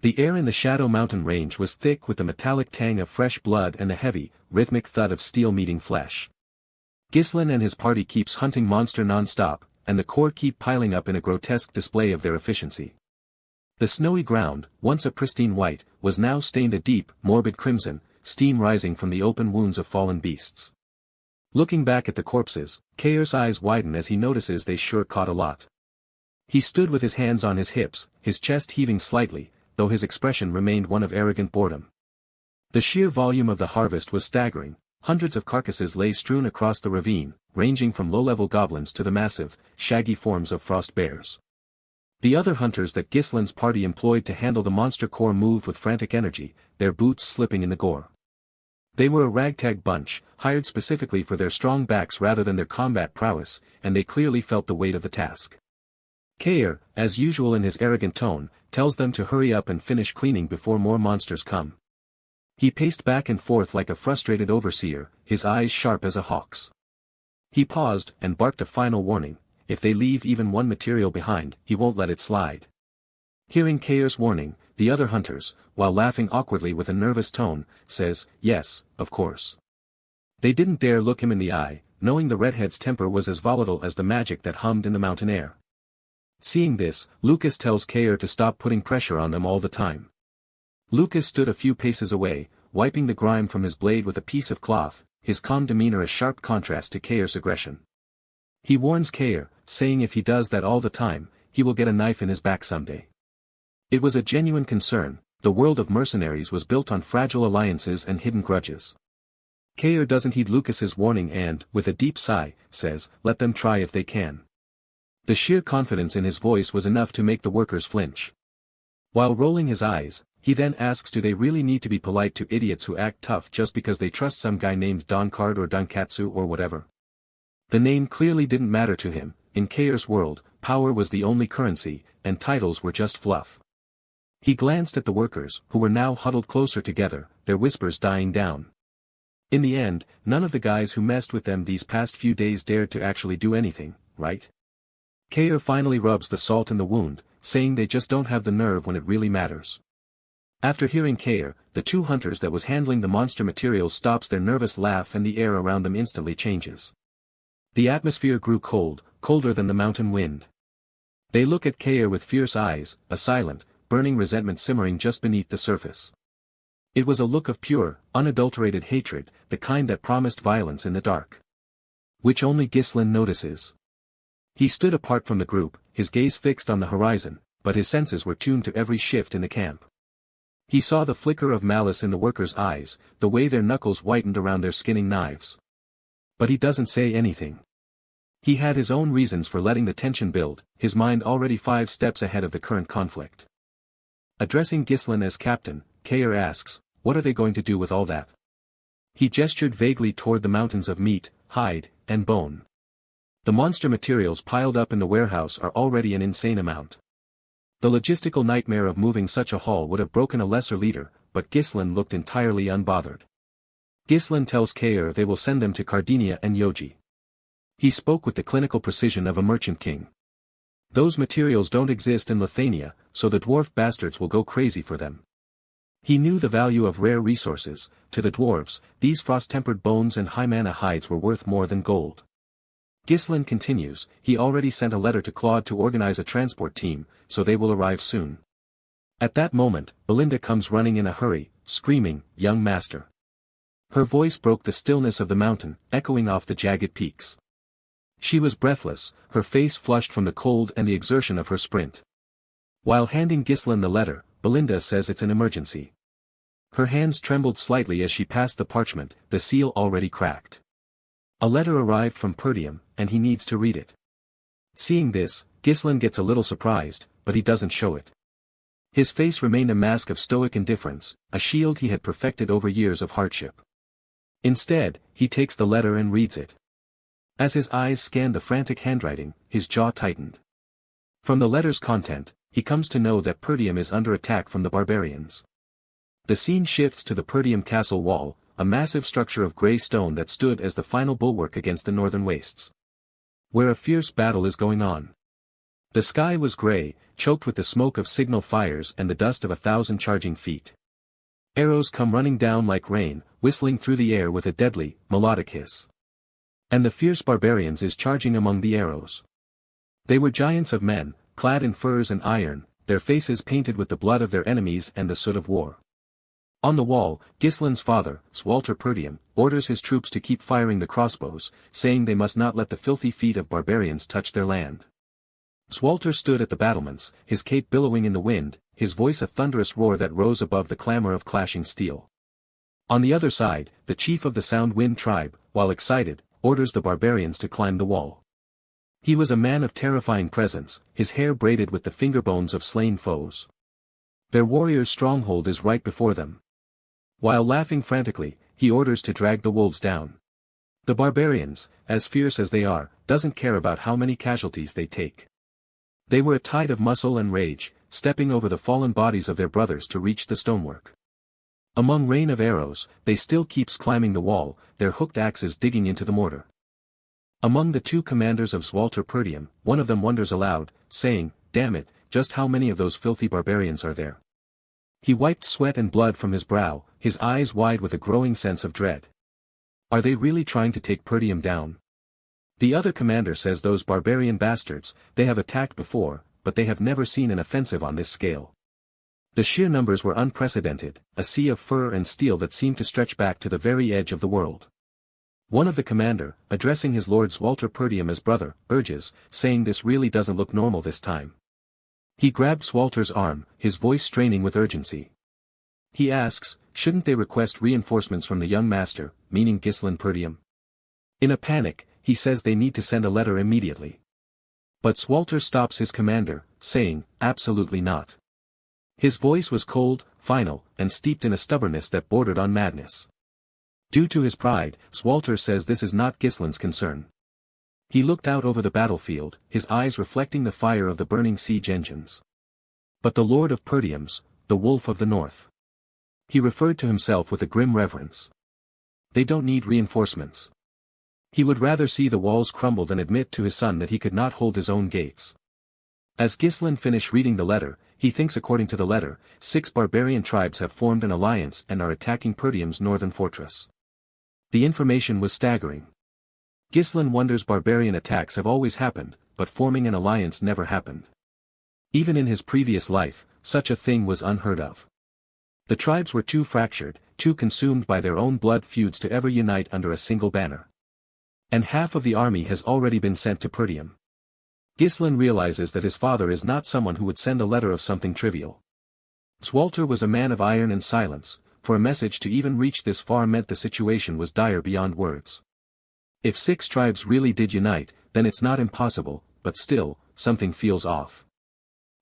The air in the Shadow Mountain range was thick with the metallic tang of fresh blood and the heavy, rhythmic thud of steel meeting flesh. Ghislain and his party keeps hunting monster non-stop, and the core keep piling up in a grotesque display of their efficiency. The snowy ground, once a pristine white, was now stained a deep, morbid crimson, steam rising from the open wounds of fallen beasts. Looking back at the corpses, Kair's eyes widen as he notices they sure caught a lot. He stood with his hands on his hips, his chest heaving slightly, though his expression remained one of arrogant boredom. The sheer volume of the harvest was staggering. Hundreds of carcasses lay strewn across the ravine, ranging from low-level goblins to the massive, shaggy forms of frost bears. The other hunters that Ghislain's party employed to handle the monster core moved with frantic energy, their boots slipping in the gore. They were a ragtag bunch, hired specifically for their strong backs rather than their combat prowess, and they clearly felt the weight of the task. Kair, as usual in his arrogant tone, tells them to hurry up and finish cleaning before more monsters come. He paced back and forth like a frustrated overseer, his eyes sharp as a hawk's. He paused and barked a final warning: if they leave even one material behind, he won't let it slide. Hearing Kair's warning, the other hunters, while laughing awkwardly with a nervous tone, says, yes, of course. They didn't dare look him in the eye, knowing the redhead's temper was as volatile as the magic that hummed in the mountain air. Seeing this, Lucas tells Kair to stop putting pressure on them all the time. Lucas stood a few paces away, wiping the grime from his blade with a piece of cloth, his calm demeanor a sharp contrast to Kair's aggression. He warns Kair, saying if he does that all the time, he will get a knife in his back someday. It was a genuine concern. The world of mercenaries was built on fragile alliances and hidden grudges. Kair doesn't heed Lucas's warning and, with a deep sigh, says, let them try if they can. The sheer confidence in his voice was enough to make the workers flinch. While rolling his eyes, he then asks, do they really need to be polite to idiots who act tough just because they trust some guy named Donkard or Donkatsu or whatever? The name clearly didn't matter to him. In Kair's world, power was the only currency, and titles were just fluff. He glanced at the workers, who were now huddled closer together, their whispers dying down. In the end, none of the guys who messed with them these past few days dared to actually do anything, right? Kair finally rubs the salt in the wound, saying they just don't have the nerve when it really matters. After hearing Kair, the two hunters that was handling the monster materials stops their nervous laugh and the air around them instantly changes. The atmosphere grew cold, colder than the mountain wind. They look at Kair with fierce eyes, a silent, burning resentment simmering just beneath the surface. It was a look of pure, unadulterated hatred, the kind that promised violence in the dark. Which only Ghislain notices. He stood apart from the group, his gaze fixed on the horizon, but his senses were tuned to every shift in the camp. He saw the flicker of malice in the workers' eyes, the way their knuckles whitened around their skinning knives. But he doesn't say anything. He had his own reasons for letting the tension build, his mind already 5 steps ahead of the current conflict. Addressing Ghislain as captain, Kair asks, what are they going to do with all that? He gestured vaguely toward the mountains of meat, hide, and bone. The monster materials piled up in the warehouse are already an insane amount. The logistical nightmare of moving such a haul would have broken a lesser leader, but Ghislain looked entirely unbothered. Ghislain tells Kair they will send them to Cardinia and Yoji. He spoke with the clinical precision of a merchant king. Those materials don't exist in Lithuania, so the dwarf bastards will go crazy for them. He knew the value of rare resources. To the dwarves, these frost-tempered bones and high-mana hides were worth more than gold. Ghislain continues, he already sent a letter to Claude to organize a transport team, so they will arrive soon. At that moment, Belinda comes running in a hurry, screaming, young master. Her voice broke the stillness of the mountain, echoing off the jagged peaks. She was breathless, her face flushed from the cold and the exertion of her sprint. While handing Ghislain the letter, Belinda says it's an emergency. Her hands trembled slightly as she passed the parchment, the seal already cracked. A letter arrived from Perdium, and he needs to read it. Seeing this, Ghislain gets a little surprised, but he doesn't show it. His face remained a mask of stoic indifference, a shield he had perfected over years of hardship. Instead, he takes the letter and reads it. As his eyes scanned the frantic handwriting, his jaw tightened. From the letter's content, he comes to know that Perdium is under attack from the barbarians. The scene shifts to the Perdium castle wall, a massive structure of grey stone that stood as the final bulwark against the northern wastes. Where a fierce battle is going on. The sky was gray, choked with the smoke of signal fires and the dust of 1,000 charging feet. Arrows come running down like rain, whistling through the air with a deadly, melodic hiss. And the fierce barbarians is charging among the arrows. They were giants of men, clad in furs and iron, their faces painted with the blood of their enemies and the soot of war. On the wall, Gislin's father, Cecil Perdium, orders his troops to keep firing the crossbows, saying they must not let the filthy feet of barbarians touch their land. Cecil stood at the battlements, his cape billowing in the wind, his voice a thunderous roar that rose above the clamor of clashing steel. On the other side, the chief of the Sound Wind tribe, while excited, orders the barbarians to climb the wall. He was a man of terrifying presence, his hair braided with the finger bones of slain foes. Their warrior's stronghold is right before them. While laughing frantically, he orders to drag the wolves down. The barbarians, as fierce as they are, doesn't care about how many casualties they take. They were a tide of muscle and rage, stepping over the fallen bodies of their brothers to reach the stonework. Among rain of arrows, they still keeps climbing the wall, their hooked axes digging into the mortar. Among the two commanders of Cecil Perdium, one of them wonders aloud, saying, "Damn it, just how many of those filthy barbarians are there?" He wiped sweat and blood from his brow, his eyes wide with a growing sense of dread. Are they really trying to take Perdium down? The other commander says those barbarian bastards, they have attacked before, but they have never seen an offensive on this scale. The sheer numbers were unprecedented, a sea of fur and steel that seemed to stretch back to the very edge of the world. One of the commander, addressing his lord Cecil Perdium as brother, urges, saying this really doesn't look normal this time. He grabbed Cecil's arm, his voice straining with urgency. He asks, shouldn't they request reinforcements from the young master, meaning Cecil Perdium? In a panic, he says they need to send a letter immediately. But Cecil stops his commander, saying, absolutely not. His voice was cold, final, and steeped in a stubbornness that bordered on madness. Due to his pride, Cecil says this is not Gislin's concern. He looked out over the battlefield, his eyes reflecting the fire of the burning siege engines. But the Lord of Perdiums, the Wolf of the North. He referred to himself with a grim reverence. They don't need reinforcements. He would rather see the walls crumble than admit to his son that he could not hold his own gates. As Gislen finished reading the letter, he thinks according to the letter, 6 barbarian tribes have formed an alliance and are attacking Perdium's northern fortress. The information was staggering. Gislen wonders barbarian attacks have always happened, but forming an alliance never happened. Even in his previous life, such a thing was unheard of. The tribes were too fractured, too consumed by their own blood feuds to ever unite under a single banner. And half of the army has already been sent to Perdium. Gislen realizes that his father is not someone who would send a letter of something trivial. Cecil was a man of iron and silence, for a message to even reach this far meant the situation was dire beyond words. If 6 tribes really did unite, then it's not impossible, but still, something feels off.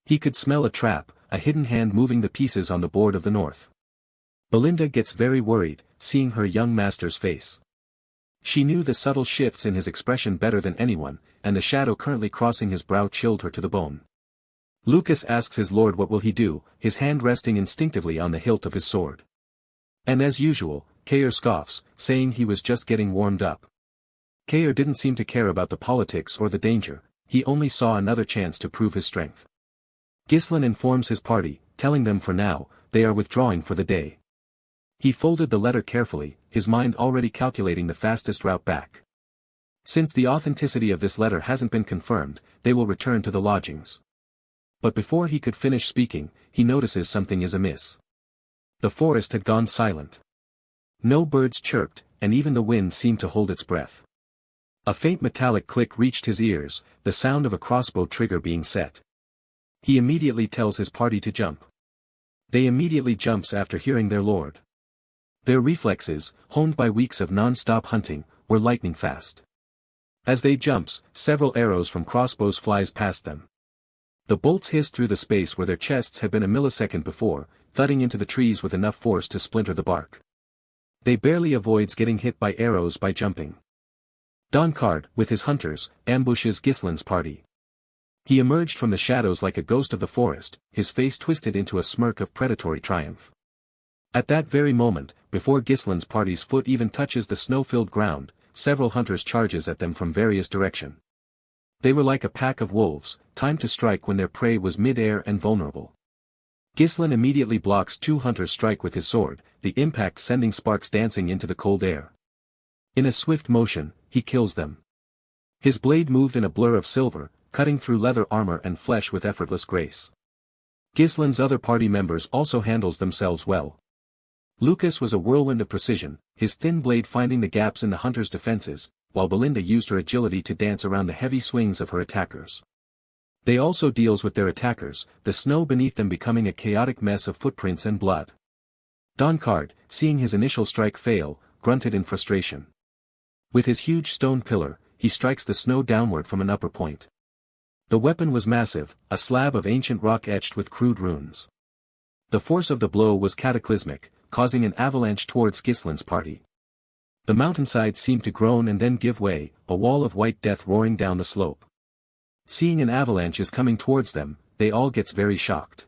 He could smell a trap, a hidden hand moving the pieces on the board of the north. Belinda gets very worried, seeing her young master's face. She knew the subtle shifts in his expression better than anyone, and the shadow currently crossing his brow chilled her to the bone. Lucas asks his lord what will he do, his hand resting instinctively on the hilt of his sword. And as usual, Kair scoffs, saying he was just getting warmed up. Kair didn't seem to care about the politics or the danger, he only saw another chance to prove his strength. Gislen informs his party, telling them for now, they are withdrawing for the day. He folded the letter carefully, his mind already calculating the fastest route back. Since the authenticity of this letter hasn't been confirmed, they will return to the lodgings. But before he could finish speaking, he notices something is amiss. The forest had gone silent. No birds chirped, and even the wind seemed to hold its breath. A faint metallic click reached his ears, the sound of a crossbow trigger being set. He immediately tells his party to jump. They immediately jumps after hearing their lord. Their reflexes, honed by weeks of non-stop hunting, were lightning fast. As they jumps, several arrows from crossbows flies past them. The bolts hiss through the space where their chests had been a millisecond before, thudding into the trees with enough force to splinter the bark. They barely avoids getting hit by arrows by jumping. Doncard, with his hunters, ambushes Gislen's party. He emerged from the shadows like a ghost of the forest, his face twisted into a smirk of predatory triumph. At that very moment, before Gislen's party's foot even touches the snow-filled ground, several hunters charges at them from various directions. They were like a pack of wolves, timed to strike when their prey was mid-air and vulnerable. Ghislain immediately blocks two hunters' strike with his sword, the impact sending sparks dancing into the cold air. In a swift motion, he kills them. His blade moved in a blur of silver, cutting through leather armor and flesh with effortless grace. Ghislain's other party members also handles themselves well. Lucas was a whirlwind of precision, his thin blade finding the gaps in the hunter's defenses, while Belinda used her agility to dance around the heavy swings of her attackers. They also deals with their attackers, the snow beneath them becoming a chaotic mess of footprints and blood. Doncard, seeing his initial strike fail, grunted in frustration. With his huge stone pillar, he strikes the snow downward from an upper point. The weapon was massive, a slab of ancient rock etched with crude runes. The force of the blow was cataclysmic, causing an avalanche towards Ghislain's party. The mountainside seemed to groan and then give way, a wall of white death roaring down the slope. Seeing an avalanche is coming towards them, they all gets very shocked.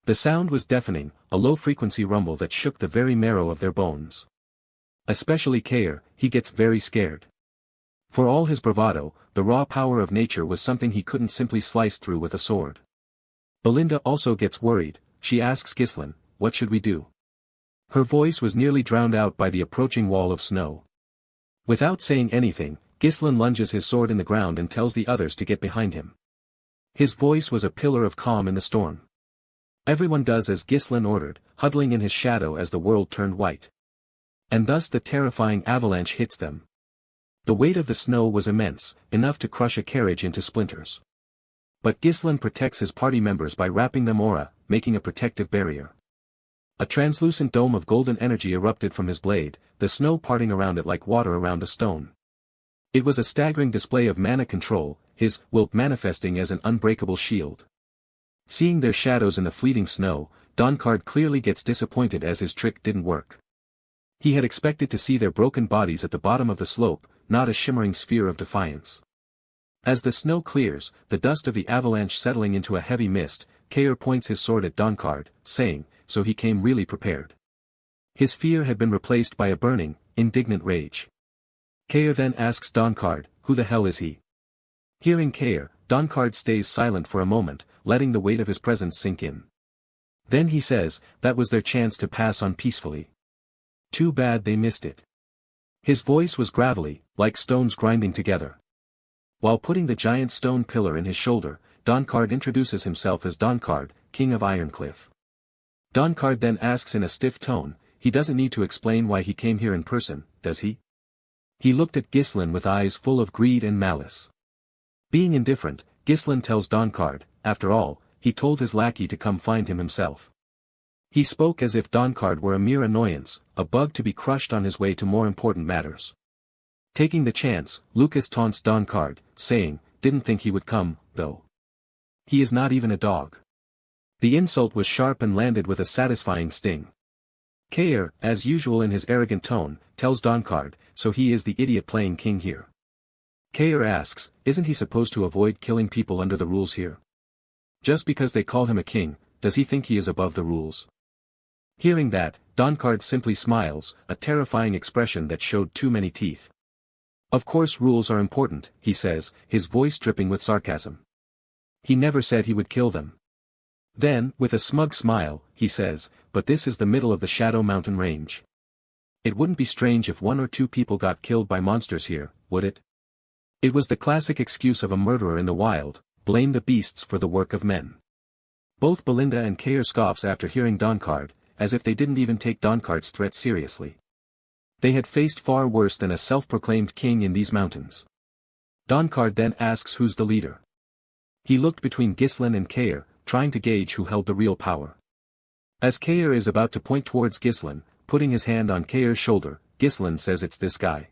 The sound was deafening, a low-frequency rumble that shook the very marrow of their bones. Especially Kair, he gets very scared. For all his bravado, the raw power of nature was something he couldn't simply slice through with a sword. Belinda also gets worried, she asks Ghislain, "What should we do?" Her voice was nearly drowned out by the approaching wall of snow. Without saying anything, Ghislain lunges his sword in the ground and tells the others to get behind him. His voice was a pillar of calm in the storm. Everyone does as Ghislain ordered, huddling in his shadow as the world turned white. And thus the terrifying avalanche hits them. The weight of the snow was immense, enough to crush a carriage into splinters. But Ghislain protects his party members by wrapping them aura, making a protective barrier. A translucent dome of golden energy erupted from his blade, the snow parting around it like water around a stone. It was a staggering display of mana control, his will manifesting as an unbreakable shield. Seeing their shadows in the fleeting snow, Doncard clearly gets disappointed as his trick didn't work. He had expected to see their broken bodies at the bottom of the slope, not a shimmering sphere of defiance. As the snow clears, the dust of the avalanche settling into a heavy mist, Kair points his sword at Doncard, saying, "So he came really prepared." His fear had been replaced by a burning, indignant rage. Kair then asks Doncard, "Who the hell is he?" Hearing Kair, Doncard stays silent for a moment, letting the weight of his presence sink in. Then he says, "That was their chance to pass on peacefully. Too bad they missed it." His voice was gravelly, like stones grinding together. While putting the giant stone pillar in his shoulder, Doncard introduces himself as Doncard, King of Ironcliff. Doncard then asks in a stiff tone, he doesn't need to explain why he came here in person, does he? He looked at Ghislain with eyes full of greed and malice. Being indifferent, Ghislain tells Doncard, after all, he told his lackey to come find him himself. He spoke as if Doncard were a mere annoyance, a bug to be crushed on his way to more important matters. Taking the chance, Lucas taunts Doncard, saying, "Didn't think he would come, though. He is not even a dog." The insult was sharp and landed with a satisfying sting. Kair, as usual in his arrogant tone, tells Doncard, "So he is the idiot playing king here." Kair asks, "Isn't he supposed to avoid killing people under the rules here? Just because they call him a king, does he think he is above the rules?" Hearing that, Doncard simply smiles, a terrifying expression that showed too many teeth. "Of course rules are important," he says, his voice dripping with sarcasm. "He never said he would kill them." Then, with a smug smile, he says, "But this is the middle of the Shadow Mountain Range. It wouldn't be strange if 1 or 2 people got killed by monsters here, would it?" It was the classic excuse of a murderer in the wild, blame the beasts for the work of men. Both Belinda and Kair scoffs after hearing Doncard, as if they didn't even take Doncard's threat seriously. They had faced far worse than a self-proclaimed king in these mountains. Doncard then asks who's the leader. He looked between Ghislain and Kair, trying to gauge who held the real power. As Kair is about to point towards Ghislain, putting his hand on Kair's shoulder, Ghislain says it's this guy.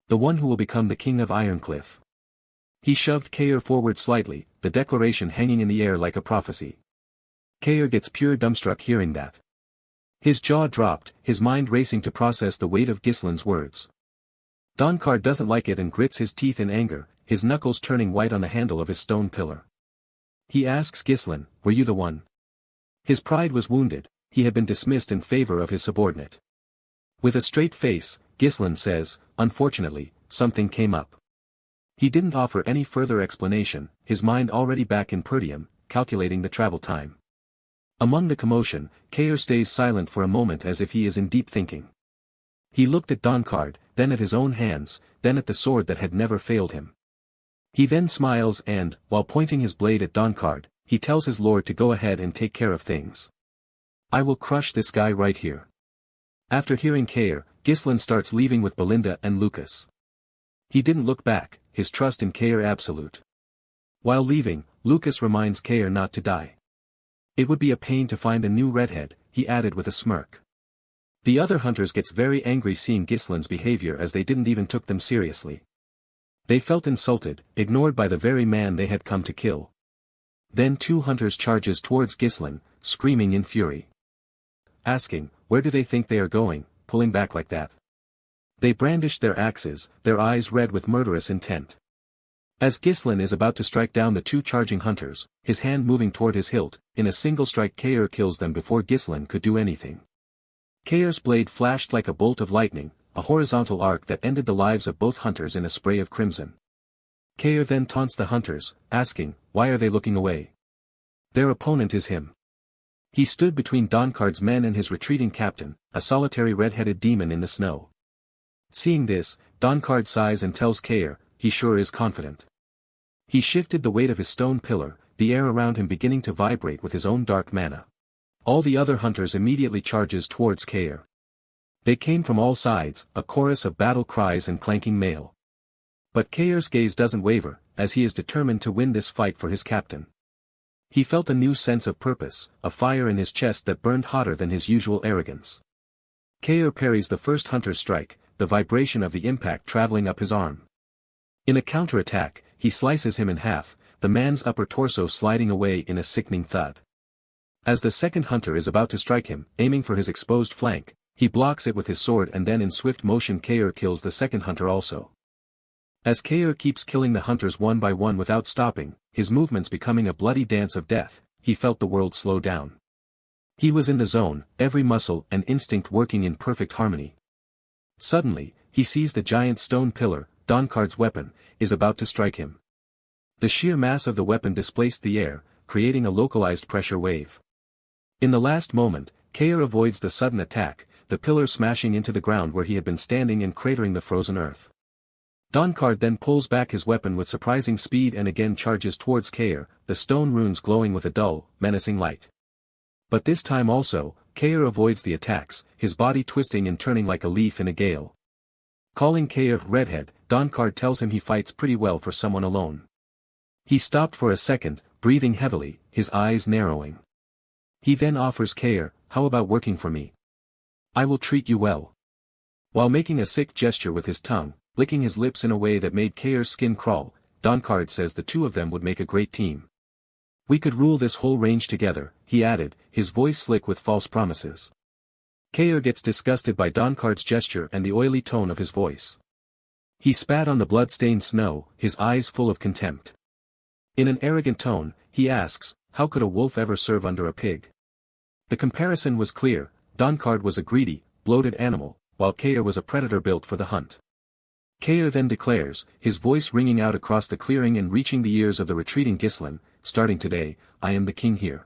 The one who will become the king of Ironcliff. He shoved Kair forward slightly, the declaration hanging in the air like a prophecy. Kair gets pure dumbstruck hearing that. His jaw dropped, his mind racing to process the weight of Ghislain's words. Doncard doesn't like it and grits his teeth in anger, his knuckles turning white on the handle of his stone pillar. He asks Ghislain, "Were you the one?" His pride was wounded, he had been dismissed in favor of his subordinate. With a straight face, Ghislain says, "Unfortunately, something came up." He didn't offer any further explanation, his mind already back in Perdium, calculating the travel time. Among the commotion, Kair stays silent for a moment as if he is in deep thinking. He looked at Dankard, then at his own hands, then at the sword that had never failed him. He then smiles and, while pointing his blade at Dankard, he tells his lord to go ahead and take care of things. I will crush this guy right here. After hearing Kair, Ghislain starts leaving with Belinda and Lucas. He didn't look back, his trust in Kair absolute. While leaving, Lucas reminds Kair not to die. It would be a pain to find a new redhead, he added with a smirk. The other hunters gets very angry seeing Ghislain's behavior as they didn't even took them seriously. They felt insulted, ignored by the very man they had come to kill. Then two hunters charges towards Ghislain, screaming in fury. Asking, where do they think they are going, pulling back like that? They brandish their axes, their eyes red with murderous intent. As Ghislain is about to strike down the two charging hunters, his hand moving toward his hilt, in a single strike Kair kills them before Ghislain could do anything. Kair's blade flashed like a bolt of lightning, a horizontal arc that ended the lives of both hunters in a spray of crimson. Kair then taunts the hunters, asking, why are they looking away? Their opponent is him. He stood between Dankard's men and his retreating captain, a solitary red-headed demon in the snow. Seeing this, Dankard sighs and tells Kair, he sure is confident. He shifted the weight of his stone pillar, the air around him beginning to vibrate with his own dark mana. All the other hunters immediately charges towards Kair. They came from all sides, a chorus of battle cries and clanking mail. But Kair's gaze doesn't waver, as he is determined to win this fight for his captain. He felt a new sense of purpose, a fire in his chest that burned hotter than his usual arrogance. Kair parries the first hunter's strike, the vibration of the impact traveling up his arm. In a counterattack, he slices him in half, the man's upper torso sliding away in a sickening thud. As the second hunter is about to strike him, aiming for his exposed flank, he blocks it with his sword and then in swift motion Kair kills the second hunter also. As Kair keeps killing the hunters one by one without stopping, his movements becoming a bloody dance of death, he felt the world slow down. He was in the zone, every muscle and instinct working in perfect harmony. Suddenly, he sees the giant stone pillar, Dankard's weapon, is about to strike him. The sheer mass of the weapon displaced the air, creating a localized pressure wave. In the last moment, Kair avoids the sudden attack, the pillar smashing into the ground where he had been standing and cratering the frozen earth. Dankard then pulls back his weapon with surprising speed and again charges towards Kair, the stone runes glowing with a dull, menacing light. But this time also, Kair avoids the attacks, his body twisting and turning like a leaf in a gale. Calling Kair redhead, Dankard tells him he fights pretty well for someone alone. He stopped for a second, breathing heavily, his eyes narrowing. He then offers Kair, how about working for me? I will treat you well. While making a sick gesture with his tongue, licking his lips in a way that made Kair's skin crawl, Dankard says the two of them would make a great team. We could rule this whole range together, he added, his voice slick with false promises. Kair gets disgusted by Dankard's gesture and the oily tone of his voice. He spat on the blood-stained snow, his eyes full of contempt. In an arrogant tone, he asks, how could a wolf ever serve under a pig? The comparison was clear, Dankard was a greedy, bloated animal, while Kair was a predator built for the hunt. Kair then declares, his voice ringing out across the clearing and reaching the ears of the retreating Ghislain, starting today, I am the king here.